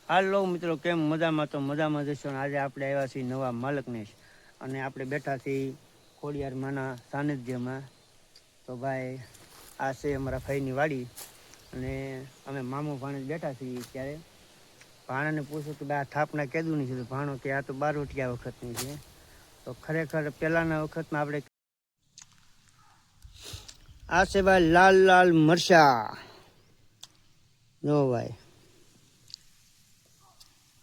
હાલો મિત્રો, કેમ મજામાં? તો મજામાં જશો ને. આજે આપણે આવ્યા છીએ નવા માલકનેશ અને આપણે બેઠા છીએ ખોડિયાર માના સાનિધ્યમાં. તો ભાઈ આ છે અમારા ભાઈની વાડી અને અમે મામો ભાણે બેઠા છીએ. ત્યારે ભાણાને પૂછ્યું કે આ થાપના કેદુની છે? તો ભાણો કે આ તો બારોટિયા વખતની છે. તો ખરેખર પહેલાંના વખતમાં આપણે આ છે ભાઈ લાલ લાલ મરચા. જો ભાઈ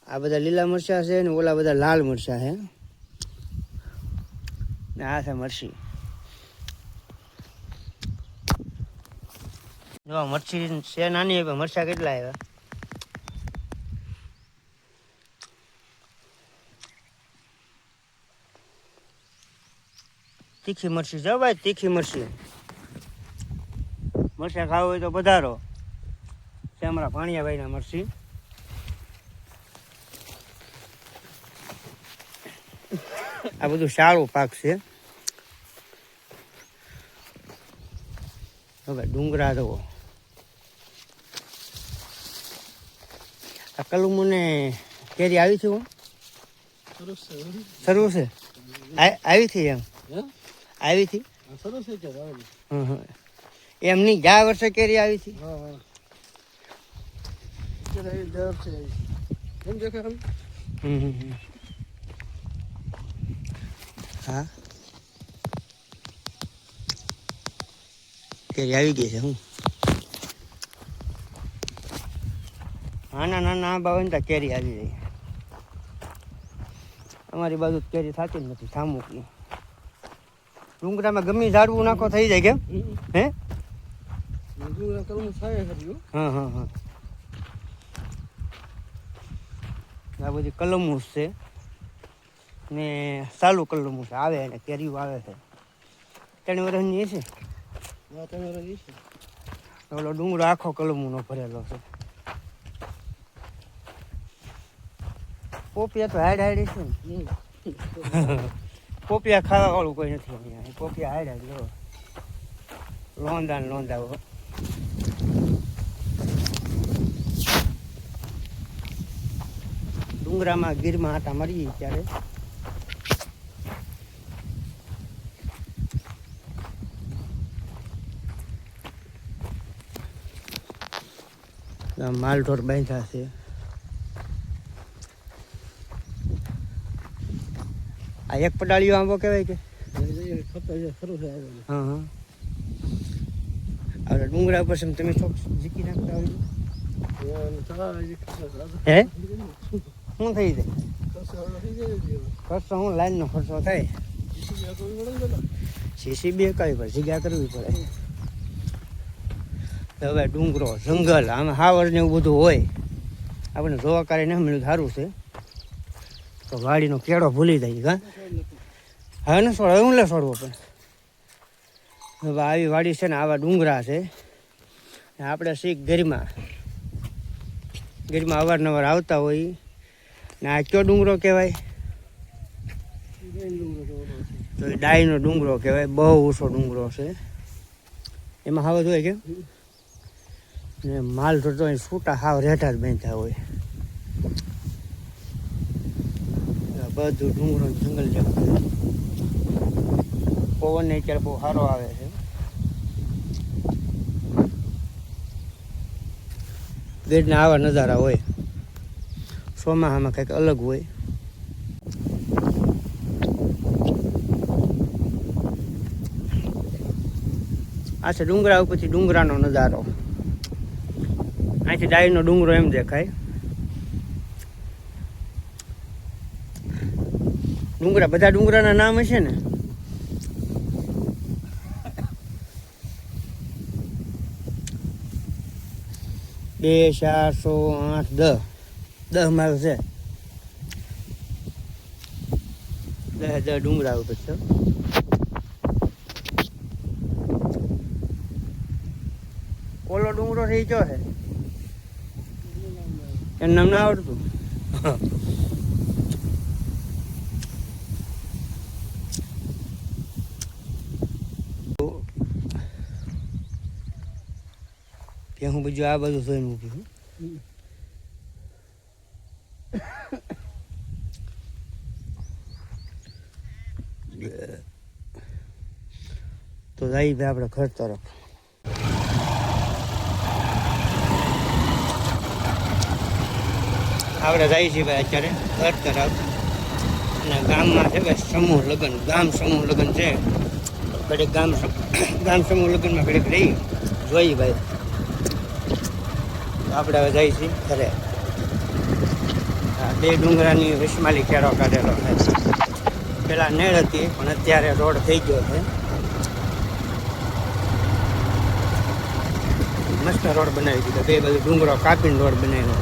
આ બધા લીલા મરચા છે ને ઓલા બધા લાલ મરચા છે ને આ છે મરચી. જો મરચી છે નાની પણ મરચા કેટલા આવ્યા. તીખી મરચી જો ભાઈ, તીખી મરચી. મરચા ખાવું હોય તો પધારો. છે અમારા ભાણિયાભાઈના મરચી. આ બધું સારું પાક છે. હવે ડુંગરા જુઓ. આ કલુમને કેરી આવી છે? શરૂ છે? આવી હતી એમ? આવી હતી એમ નહીં, ગયા વર્ષે કેરી આવી હતી. હા કેરી આવી ગઈ છે. હું નાના નાના આંબા હોય ને ત્યાં કેરી આવી જાય. અમારી બાજુ કેરી થતી જ નથી. થામુકી ડુંગરામાં ગમે ઝાડવું નાખો થઈ જાય. કેમ હે? હા હા હા, આ બધી કલમુસ છે ને સાલું કલમુસ આવે ને કેરીઓ આવે છે. 3 વર્ષની છે. ઓલો ડુંગરો આખો કલમુનો ભરેલો છે. પોપિયા તો હાઈડ હાઈડ છે ને. પોપિયા ખાવા વાળું કોઈ નથી અહીંયા. પોપિયા હાઈડ હાઈડ લો લોંદા ને લોંદા. ડુંગરામાં ગીરમાં આટા મારીએ ત્યારે માલઢોર બાંધ્યા છે. આ એક પડાળીઓ આંબો કહેવાય કે? હા હા, હવે ડુંગરા પર તમે ચોક જીકી નાખતા હોય. હે શું થઈ જાય? ખર્ચો હું લાઈનનો ખર્ચો થાય. CCB કઈ પડે, જગ્યા કરવી પડે. હવે ડુંગરો જંગલ આમાં હાવર ને એવું બધું હોય. આપણે જોવા કાઢી ના મળ્યું સારું છે. તો વાડીનો કેળો ભૂલી જાય. હા હવે ને છોડ, હવે હું લે છોડવો પણ. હવે આવી વાડી છે ને આવા ડુંગરા છે. આપણે શીખ ગીરમાં અવારનવાર આવતા હોય ને. આ કયો ડુંગરો કહેવાય? તો એ ડાયનો ડુંગરો કહેવાય. બહુ ઊંચો ડુંગરો છે. એમાં હાવજ હોય કેમ ને માલ તો છૂટા હાવ રેઠા જ બાંધ્યા હોય. બધું ડુંગરો જંગલ જેવું. પવન ને અત્યારે બહુ સારો આવે છે. ગીરના આવા નજારા હોય. ચોમાસામાં કંઈક અલગ હોય. આ છે ડુંગરા ઉપરથી ડુંગરાનો નજારો. અહીંથી ડાયનો ડુંગરો એમ દેખાય. ડુંગરા બધા ડુંગરાના નામ હશે ને? બે 4 6 8 10 માઇલ છે. 10 ડુંગરા ઉપર છે. ઓલો ડુંગરો થઈ ગયો છે. એનું નામ ના આવડતું. હું બીજું આ બધું જોઈને ઊભી છું. જઈ ભાઈ આપણે ઘર તરફ. આપણે જઈએ છીએ ભાઈ અત્યારે ઘર તરફ. અને ગામમાં છે ભાઈ સમૂહ લગ્ન, ગામ સમૂહ લગ્ન છે. ઘડીક ગામ સમૂહ લગ્નમાં ઘડીક રહી જોઈએ ભાઈ. આપણે હવે જઈએ છીએ ઘરે. બે ડુંગરાની વિસ્માલી ખેડો કાઢેલો છે. પેલા નેળ હતી પણ અત્યારે રોડ થઈ ગયો છે. મસ્ત રોડ બનાવી દીધો. બે બધું ડુંગરો કાપીને રોડ બનાવ્યો.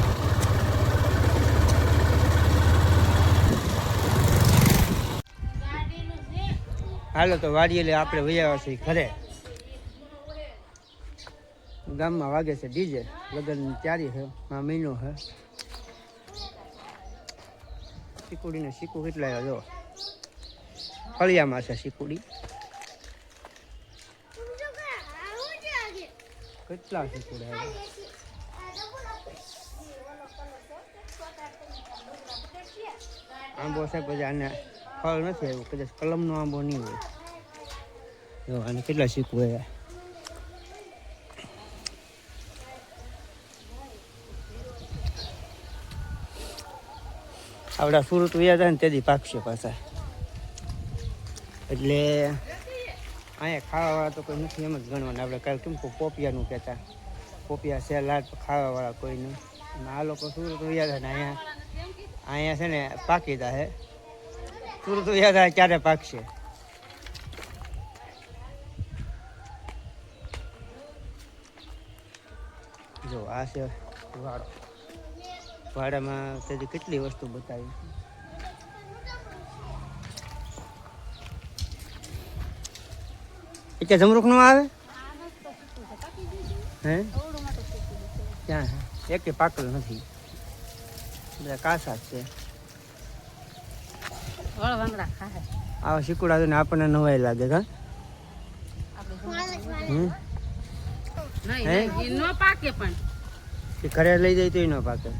હાલો તો વાડીએ લે આપણે વૈયા છીએ ઘરે. ગામમાં વાગે છે ડીજે. લગ્નની તૈયારી છે. આ મહિનો છે. શીકુડીને શીકુ કેટલા આવ્યા જો. ફળિયામાં છે શીકુડી. કેટલા શીકુડા આવ્યા. આંબો છે પછી આને ફળ નથી આવ્યું. કદાચ કલમનો આંબો નહીં હોય. જો આને કેટલા શીકુ આવ્યા. આપણા સુરત વ્યા જાય ને તેથી પાકશે પાછા. એટલે અહીંયા ખાવાવાળા તો કોઈ નથી એમ જ ગણવાના. આપણે કાલે કેમ પોપિયાનું કહેતા. પોપિયા છે લાડ ખાવાવાળા કોઈ નહીં. અને આ લોકો સુરત વ્યા જાય ને અહીંયા છે ને પાકીદા છે. સુરત વ્યા જાય ક્યારે પાકશે. જો આ છે વાડો. વાડામાં તેથી કેટલી વસ્તુ બતાવી. એટલે જમરૂખ નું આવે હે ક્યાં હે? એક પાકલ નથી. બધા કાસા જ છે. આવા શીકુડા ને આપણને નવાઈ લાગે કા. ઘરે લઈ જાય તો ન પાકે.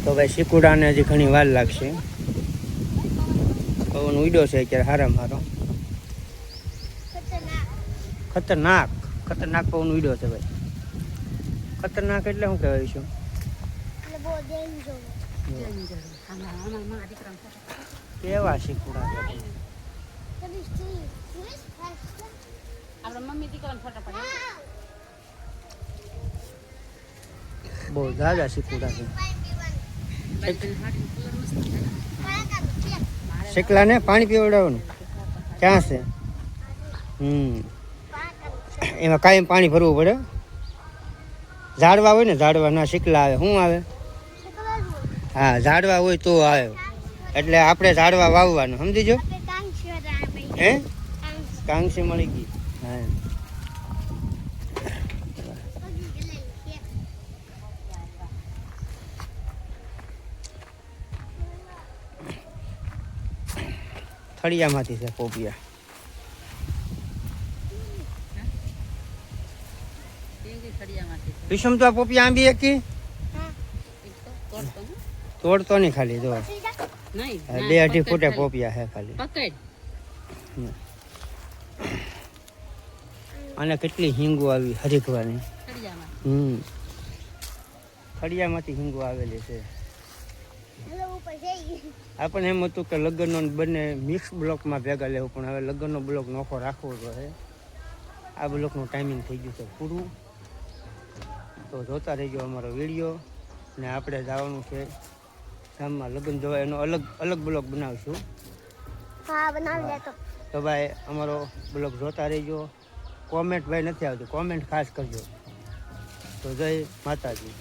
તો ભાઈ શીકુડાને હજી ઘણી વાર લાગશે. પવન ઉડ્યો છે અત્યારે હારામાં હારો. ખતરનાક ખતરનાક પવન ઉડ્યો છે ભાઈ. ખતરનાક એટલે શું કહેવાય છું? કેવા શીકુડા છે. બહુ ઝાઝા શીકુડા છે. શેકલા ને પાણી પીવડાવવાનું ક્યાં છે? એમાં કાયમ પાણી ભરવું પડે. ઝાડવા હોય ને ઝાડવા ના શીકલા આવે. શું આવે? હા ઝાડવા હોય તો આવે. એટલે આપણે ઝાડવા વાવવાનું સમજીજો. હે કાંગસી મળી ગઈ. હા થળિયામાંથી છે પોપિયા. વિષમ તો આ પોપિયા આંબી એકી તોડતો નહીં ખાલી જો. 2-2.5 ફૂટે પોપિયા છે ખાલી. અને કેટલી હિંગુ આવી હરીખવાની. થળિયામાંથી હિંગુ આવેલી છે. આપણને એમ હતું કે લગ્નનો બંને મિક્સ બ્લોકમાં ભેગા લેવું. પણ હવે લગ્નનો બ્લોક નોખો રાખવો જોઈએ. આ બ્લોકનું ટાઈમિંગ થઈ ગયું છે પૂરું. તો જોતા રહેજો અમારો વિડીયો. ને આપણે જવાનું છે ગામમાં લગ્ન જોવા. એનો અલગ બ્લોક બનાવીશું. હા બનાવી લેતો. તો ભાઈ અમારો બ્લોગ જોતા રહેજો. કોમેન્ટ ભાઈ નથી આવતી. કોમેન્ટ ખાસ કરજો. તો જય માતાજી.